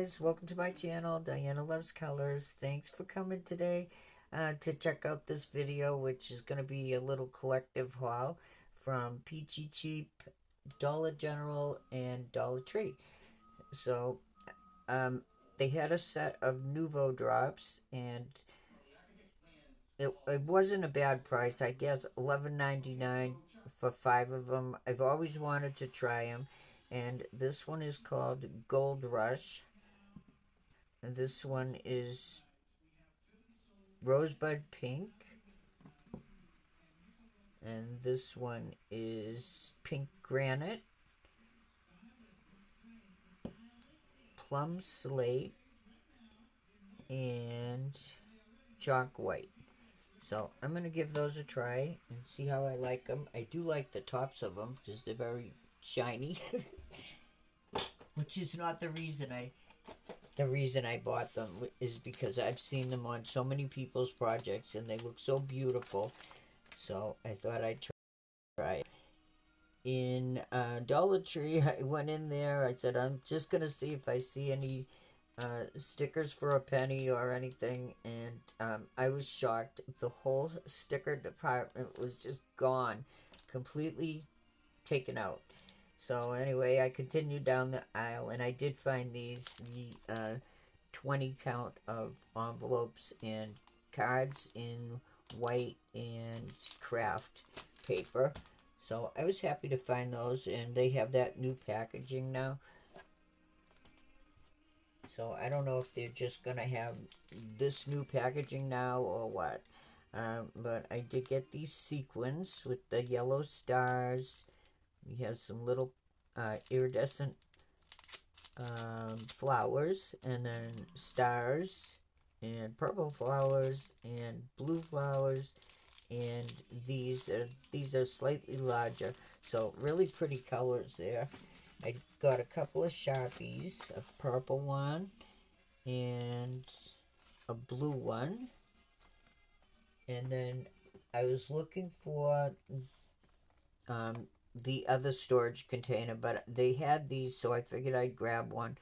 guys, welcome to my channel. Diana Loves Colors. Thanks for coming today to check out this video, which is going to be a little collective haul from Peachy Cheap, Dollar General, and Dollar Tree. So they had a set of Nouveau drops, and it wasn't a bad price. I guess $11.99 for 5 of them. I've always wanted to try them, and this one is called Gold Rush. And this one is Rosebud Pink. And this one is Pink Granite, Plum Slate, and Chalk White. So I'm going to give those a try and see how I like them. I do like the tops of them because they're very shiny. Which is not the reason I bought them, is because I've seen them on so many people's projects and they look so beautiful. So I thought I'd try it. In Dollar Tree, I went in there. I said, I'm just going to see if I see any stickers for a penny or anything. And I was shocked. The whole sticker department was just gone. Completely taken out. So anyway, I continued down the aisle, and I did find the 20 count of envelopes and cards in white and craft paper. So I was happy to find those, and they have that new packaging now. So I don't know if they're just going to have this new packaging now or what. But I did get these sequins with the yellow stars. We have some little iridescent flowers, and then stars, and purple flowers, and blue flowers, and these are slightly larger. So really pretty colors there. I got a couple of Shoppies, a purple one and a blue one. And then I was looking for the other storage container, but they had these, so I figured I'd grab one.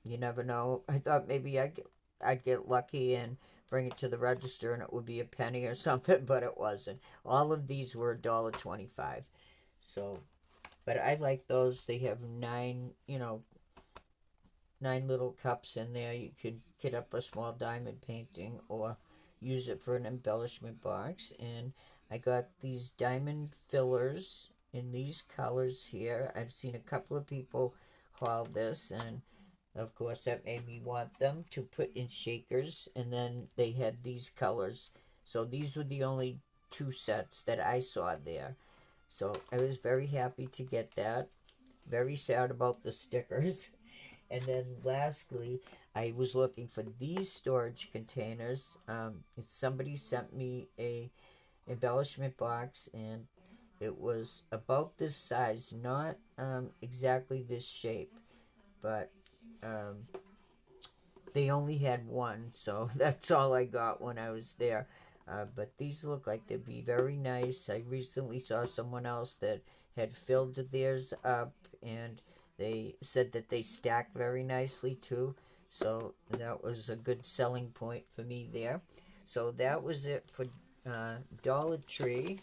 You never know. I thought maybe I'd get lucky and bring it to the register and it would be a penny or something, but it wasn't. All of these were $1.25. So, but I like those. They have 9 little cups in there. You could get up a small diamond painting or use it for an embellishment box. And I got these diamond fillers in these colors here. I've seen a couple of people haul this, and of course that made me want them to put in shakers. And then they had these colors. So these were the only 2 sets that I saw there. So I was very happy to get that. Very sad about the stickers. And then lastly, I was looking for these storage containers. Somebody sent me a embellishment box, and it was about this size, not exactly this shape, but they only had one, so that's all I got when I was there. But these look like they'd be very nice. I recently saw someone else that had filled theirs up, and they said that they stack very nicely too. So that was a good selling point for me there. So that was it for Dollar Tree.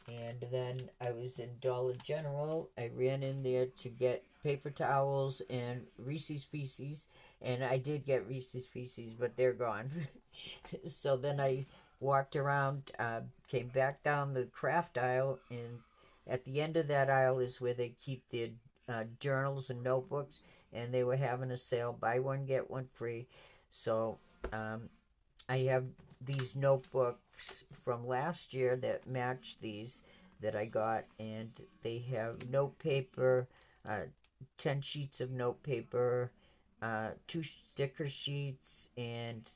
And then I was in Dollar General. I ran in there to get paper towels and Reese's Pieces. And I did get Reese's Pieces, but they're gone. So then I walked around, came back down the craft aisle, and at the end of that aisle is where they keep their journals and notebooks. And they were having a sale, buy one, get one free. So I have these notebooks from last year that match these that I got, and they have note paper, 10 sheets of note paper, 2 sticker sheets, and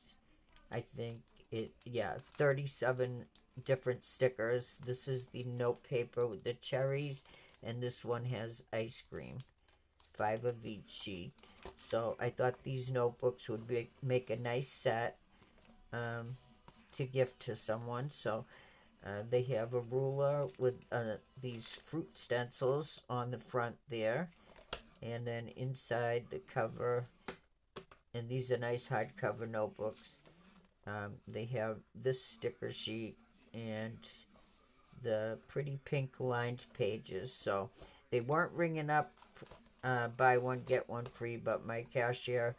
I think 37 different stickers. This is the note paper with the cherries, and this one has ice cream, 5 of each sheet. So I thought these notebooks would make a nice set to gift to someone. So they have a ruler with these fruit stencils on the front there, And then inside the cover, and these are nice hardcover notebooks. They have this sticker sheet and the pretty pink lined pages. So they weren't ringing up buy one get one free, but my cashier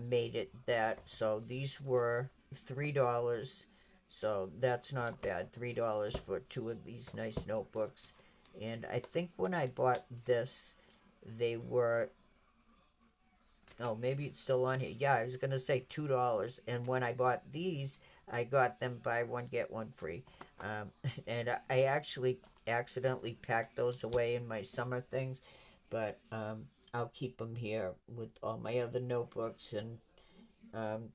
made it that. So these were $3. So that's not bad. $3 for two of these nice notebooks. And I think when I bought this, they were, oh, maybe it's still on here. Yeah, I was gonna say $2. And when I bought these, I got them buy one get one free. And I actually accidentally packed those away in my summer things, but I'll keep them here with all my other notebooks and um,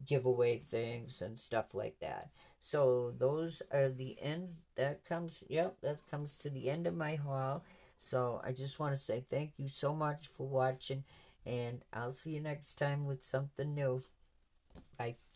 giveaway things and stuff like that. So those are the end. That comes, yep, that comes to the end of my haul. So I just want to say thank you so much for watching, and I'll see you next time with something new. Bye.